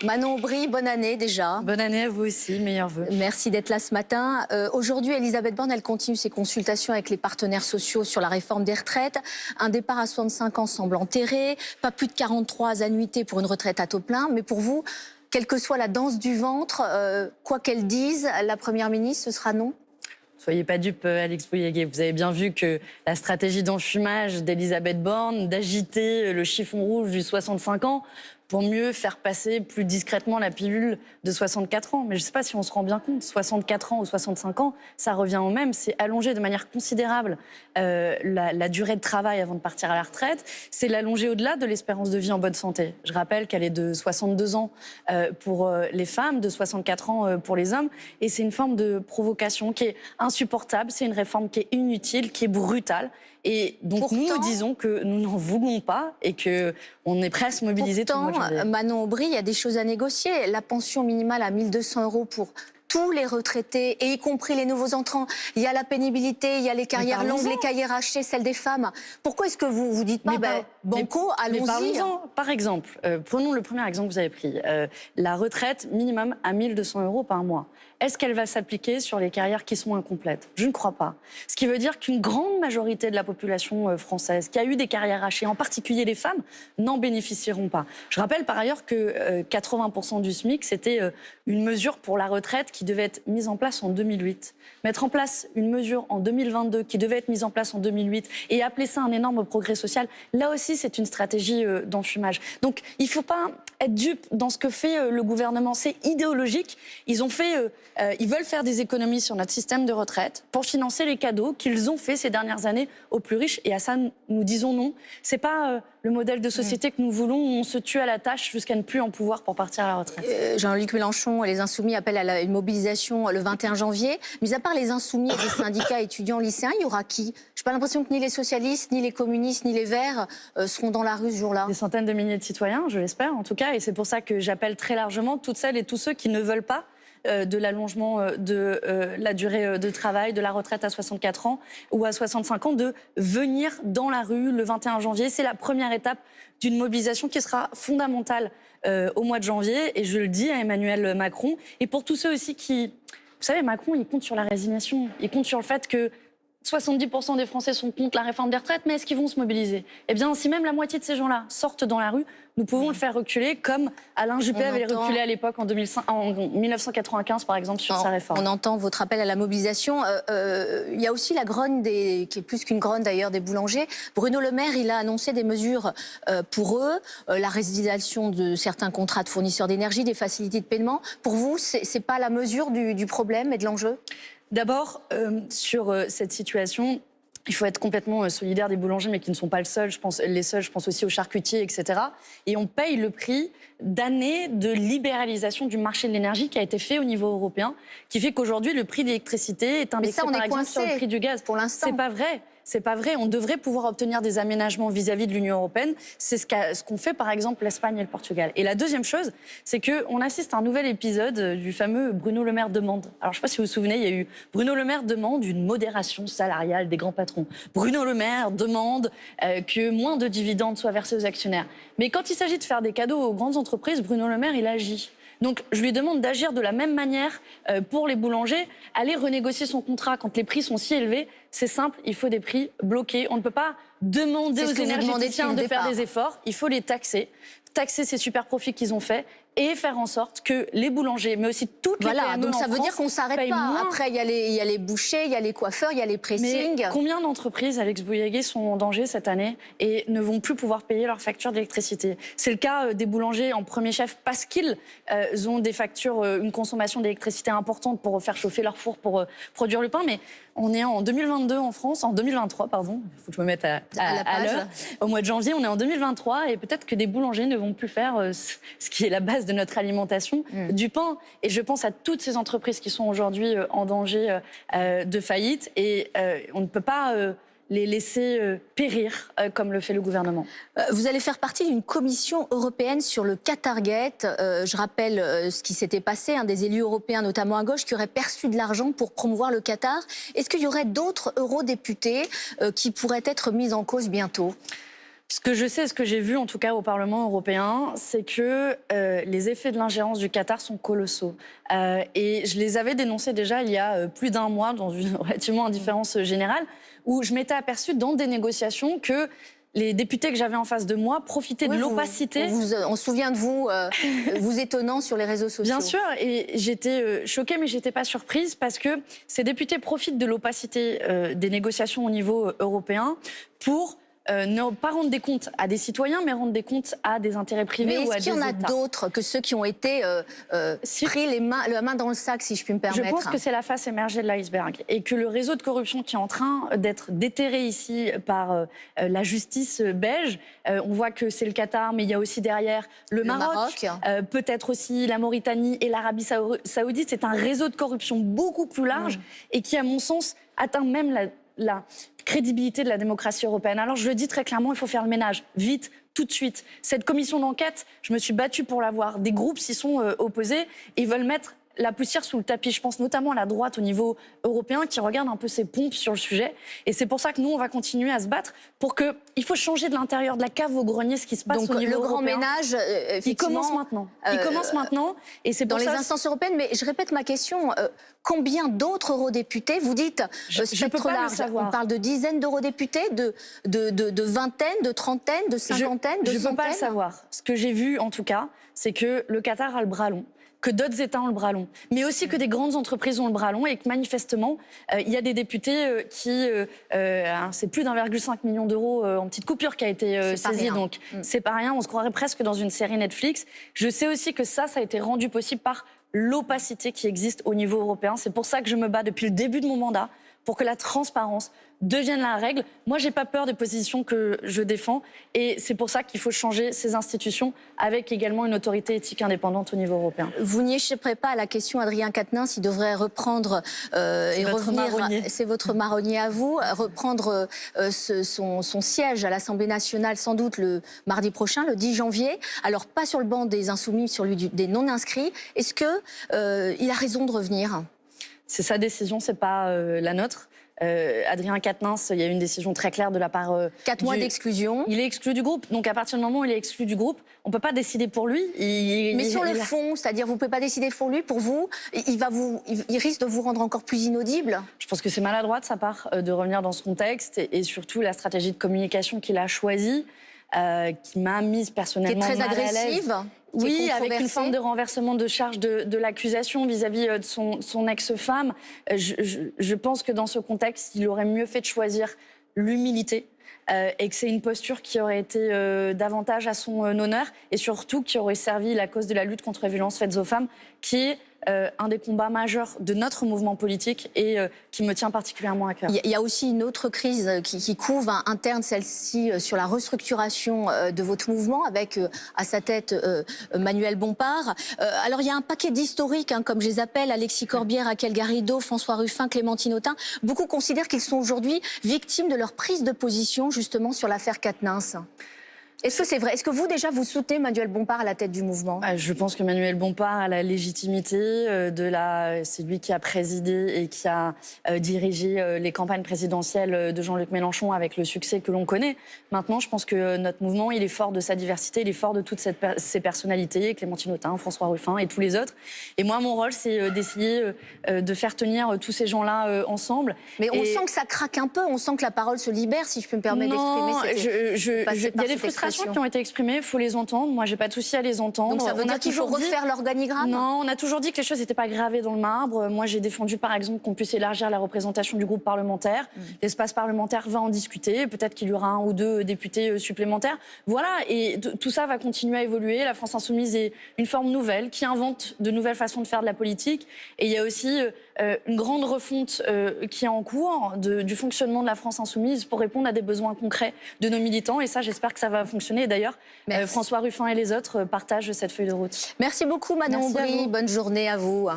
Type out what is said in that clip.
Manon Aubry, bonne année déjà. Bonne année à vous aussi, meilleurs vœux. Merci d'être là ce matin. Aujourd'hui, Elisabeth Borne, elle continue ses consultations avec les partenaires sociaux sur la réforme des retraites. Un départ à 65 ans semble enterré, pas plus de 43 annuités pour une retraite à taux plein. Mais pour vous, quelle que soit la danse du ventre, quoi qu'elle dise, la Première ministre, ce sera non? Soyez pas dupe, Alex Bouilléguet. Vous avez bien vu que la stratégie d'enfumage d'Elisabeth Borne, d'agiter le chiffon rouge du 65 ans pour mieux faire passer plus discrètement la pilule de 64 ans. Mais je ne sais pas si on se rend bien compte, 64 ans ou 65 ans, ça revient au même. C'est allonger de manière considérable la durée de travail avant de partir à la retraite. C'est l'allonger au-delà de l'espérance de vie en bonne santé. Je rappelle qu'elle est de 62 ans pour les femmes, de 64 ans pour les hommes. Et c'est une forme de provocation qui est insupportable. C'est une réforme qui est inutile, qui est brutale. Et donc pourtant, nous disons que nous n'en voulons pas et qu'on est prêt à se mobiliser tout le mois de janvier. Manon Aubry, il y a des choses à négocier. La pension minimale à 1 200 € pour tous les retraités, et y compris les nouveaux entrants. Il y a la pénibilité, il y a les carrières longues, les carrières hachées, celles des femmes. Pourquoi est-ce que vous vous dites pas, banco, allons-y? Par exemple, prenons le premier exemple que vous avez pris. La retraite minimum à 1 200 € par mois. Est-ce qu'elle va s'appliquer sur les carrières qui sont incomplètes? Je ne crois pas. Ce qui veut dire qu'une grande majorité de la population française qui a eu des carrières hachées, en particulier les femmes, n'en bénéficieront pas. Je rappelle par ailleurs que 80% du SMIC, c'était une mesure pour la retraite qui devait être mise en place en 2008. Mettre en place une mesure en 2022 qui devait être mise en place en 2008 et appeler ça un énorme progrès social, là aussi c'est une stratégie d'enfumage. Donc il ne faut pas être dupe dans ce que fait le gouvernement. C'est idéologique. Ils veulent faire des économies sur notre système de retraite pour financer les cadeaux qu'ils ont fait ces dernières années aux plus riches. Et à ça, nous disons non. C'est pas le modèle de société que nous voulons, où on se tue à la tâche jusqu'à ne plus en pouvoir pour partir à la retraite. Jean-Luc Mélenchon et les Insoumis appellent à une mobilisation le 21 janvier. Mais à part les Insoumis et les syndicats étudiants lycéens, il y aura qui? Je n'ai pas l'impression que ni les socialistes, ni les communistes, ni les Verts seront dans la rue ce jour-là. Des centaines de milliers de citoyens, je l'espère en tout cas. Et c'est pour ça que j'appelle très largement toutes celles et tous ceux qui ne veulent pas de l'allongement de la durée de travail, de la retraite à 64 ans ou à 65 ans, de venir dans la rue le 21 janvier. C'est la première étape d'une mobilisation qui sera fondamentale au mois de janvier. Et je le dis à Emmanuel Macron. Et pour tous ceux aussi qui... Vous savez, Macron, il compte sur la résignation. Il compte sur le fait que 70% des Français sont contre la réforme des retraites, mais est-ce qu'ils vont se mobiliser? Eh bien, si même la moitié de ces gens-là sortent dans la rue, nous pouvons le faire reculer, comme Alain Juppé avait reculé à l'époque en 1995, par exemple, sur sa réforme. On entend votre appel à la mobilisation. Il y a aussi la grogne, qui est plus qu'une grogne d'ailleurs, des boulangers. Bruno Le Maire, il a annoncé des mesures pour eux, la résiliation de certains contrats de fournisseurs d'énergie, des facilités de paiement. Pour vous, c'est pas la mesure du problème et de l'enjeu? D'abord, sur cette situation, il faut être complètement solidaire des boulangers, mais qui ne sont pas les seuls. Je pense aussi aux charcutiers, etc. Et on paye le prix d'années de libéralisation du marché de l'énergie qui a été fait au niveau européen, qui fait qu'aujourd'hui, le prix de l'électricité est indexé, par exemple, sur le prix du gaz. Pour l'instant. C'est pas vrai. C'est pas vrai. On devrait pouvoir obtenir des aménagements vis-à-vis de l'Union européenne. C'est ce qu'ont fait, par exemple, l'Espagne et le Portugal. Et la deuxième chose, c'est qu'on assiste à un nouvel épisode du fameux Bruno Le Maire demande. Alors, je ne sais pas si vous vous souvenez, il y a eu Bruno Le Maire demande une modération salariale des grands patrons. Bruno Le Maire demande que moins de dividendes soient versés aux actionnaires. Mais quand il s'agit de faire des cadeaux aux grandes entreprises, Bruno Le Maire, il agit. Donc, je lui demande d'agir de la même manière pour les boulangers. Aller renégocier son contrat quand les prix sont si élevés, c'est simple, il faut des prix bloqués. On ne peut pas demander aux énergéticiens de faire des efforts, il faut les taxer. Taxer ces super profits qu'ils ont faits et faire en sorte que les boulangers, mais aussi toutes les PME donc ça veut France, dire qu'on ne s'arrête pas. Moins. Après, il y a les bouchers, il y a les coiffeurs, il y a les pressings. Mais combien d'entreprises, Alex Bouilléguet, sont en danger cette année et ne vont plus pouvoir payer leurs factures d'électricité? C'est le cas des boulangers en premier chef parce qu'ils ont des factures, une consommation d'électricité importante pour faire chauffer leur four pour produire le pain. Mais on est en 2022 en France, en 2023, pardon, il faut que je me mette à l'heure. Au mois de janvier, on est en 2023 et peut-être que des boulangers ne vont plus faire ce qui est la base de notre alimentation, du pain. Et je pense à toutes ces entreprises qui sont aujourd'hui en danger de faillite et on ne peut pas les laisser périr comme le fait le gouvernement. Vous allez faire partie d'une commission européenne sur le Qatargate. Je rappelle ce qui s'était passé, des élus européens, notamment à gauche, qui auraient perçu de l'argent pour promouvoir le Qatar. Est-ce qu'il y aurait d'autres eurodéputés qui pourraient être mis en cause bientôt ? Ce que je sais, ce que j'ai vu en tout cas au Parlement européen, c'est que les effets de l'ingérence du Qatar sont colossaux. Et je les avais dénoncés déjà il y a plus d'un mois dans une relativement indifférence générale, où je m'étais aperçue dans des négociations que les députés que j'avais en face de moi profitaient de l'opacité. On se souvient de vous, vous étonnant sur les réseaux sociaux. Bien sûr, et j'étais choquée, mais j'étais pas surprise parce que ces députés profitent de l'opacité des négociations au niveau européen pour ne pas rendre des comptes à des citoyens, mais rendre des comptes à des intérêts privés ou à des États. Mais est-ce qu'il y en a d'autres que ceux qui ont été pris la main dans le sac, si je puis me permettre? Je pense que c'est la face émergée de l'iceberg et que le réseau de corruption qui est en train d'être déterré ici par la justice belge, on voit que c'est le Qatar, mais il y a aussi derrière le Maroc. Peut-être aussi la Mauritanie et l'Arabie Saoudite. C'est un réseau de corruption beaucoup plus large et qui, à mon sens, atteint même la crédibilité de la démocratie européenne. Alors je le dis très clairement, il faut faire le ménage, vite, tout de suite. Cette commission d'enquête, je me suis battue pour l'avoir. Des groupes s'y sont opposés et veulent mettre la poussière sous le tapis. Je pense notamment à la droite au niveau européen qui regarde un peu ses pompes sur le sujet. Et c'est pour ça que nous, on va continuer à se battre pour que... Il faut changer de l'intérieur de la cave au grenier ce qui se passe au niveau européen. Donc le grand ménage, il commence maintenant. Il commence maintenant. Et c'est dans les instances européennes. Mais je répète ma question. Combien d'autres eurodéputés, vous dites, spectre large, on parle de dizaines d'eurodéputés, de vingtaines, de trentaines, de cinquantaines, de centaines? Je ne peux pas le savoir. Ce que j'ai vu, en tout cas, c'est que le Qatar a le bras long, que d'autres États ont le bras long, mais aussi que des grandes entreprises ont le bras long et que manifestement, il y a des députés qui... c'est plus d'1,5 million d'euros en petite coupure qui a été saisie, donc c'est pas rien, on se croirait presque dans une série Netflix. Je sais aussi que ça a été rendu possible par l'opacité qui existe au niveau européen. C'est pour ça que je me bats depuis le début de mon mandat, pour que la transparence devienne la règle. Moi, j'ai pas peur des positions que je défends et c'est pour ça qu'il faut changer ces institutions avec également une autorité éthique indépendante au niveau européen. Vous n'y échapperez pas à la question, Adrien Quatennens, il devrait reprendre et revenir, c'est votre marronnier à vous, reprendre son siège à l'Assemblée nationale sans doute le mardi prochain, le 10 janvier. Alors pas sur le banc des Insoumis, sur lui des non-inscrits. Est-ce qu'il a raison de revenir? C'est sa décision, c'est pas la nôtre. Adrien Quatennens, il y a eu une décision très claire de la part... 4 mois d'exclusion. Il est exclu du groupe. Donc à partir du moment où il est exclu du groupe, on ne peut pas décider pour lui. Mais sur le fond, c'est-à-dire vous ne pouvez pas décider pour lui, pour vous, il risque de vous rendre encore plus inaudible? Je pense que c'est maladroit de sa part de revenir dans ce contexte et surtout la stratégie de communication qu'il a choisie, qui m'a mise personnellement mal à l'aise. Qui est très agressive. Oui, avec une forme de renversement de charge de l'accusation vis-à-vis de son ex-femme. Je pense que dans ce contexte, il aurait mieux fait de choisir l'humilité et que c'est une posture qui aurait été davantage à son honneur et surtout qui aurait servi la cause de la lutte contre les violences faites aux femmes, qui est un des combats majeurs de notre mouvement politique et qui me tient particulièrement à cœur. Il y a aussi une autre crise qui couve interne, celle-ci, sur la restructuration de votre mouvement, avec à sa tête Manuel Bompard. Alors il y a un paquet d'historiques, comme je les appelle, Alexis Corbière, Raquel Garrido, François Ruffin, Clémentine Autain. Beaucoup considèrent qu'ils sont aujourd'hui victimes de leur prise de position, justement, sur l'affaire Quatennens. Est-ce que c'est vrai? Est-ce que vous, déjà, vous soutenez Manuel Bompard à la tête du mouvement? Je pense que Manuel Bompard a la légitimité c'est lui qui a présidé et qui a dirigé les campagnes présidentielles de Jean-Luc Mélenchon avec le succès que l'on connaît. Maintenant, je pense que notre mouvement, il est fort de sa diversité, il est fort de toutes ses personnalités, Clémentine Autain, François Ruffin et tous les autres. Et moi, mon rôle, c'est d'essayer de faire tenir tous ces gens-là ensemble. Mais on sent que ça craque un peu, on sent que la parole se libère, si je peux me permettre d'exprimer. Il y a des frustrations qui ont été exprimées, il faut les entendre. Moi, j'ai pas de souci à les entendre. Donc ça veut dire qu'il faut refaire l'organigramme? Non, on a toujours dit que les choses n'étaient pas gravées dans le marbre. Moi, j'ai défendu, par exemple, qu'on puisse élargir la représentation du groupe parlementaire. L'espace parlementaire va en discuter. Peut-être qu'il y aura 1 ou 2 députés supplémentaires. Voilà, et tout ça va continuer à évoluer. La France Insoumise est une forme nouvelle qui invente de nouvelles façons de faire de la politique. Et il y a aussi une grande refonte qui est en cours du fonctionnement de la France Insoumise pour répondre à des besoins concrets de nos militants. Et ça, j'espère que ça va fonctionner. Et d'ailleurs, François Ruffin et les autres partagent cette feuille de route. Merci beaucoup, Manon Aubry. Bonne journée à vous.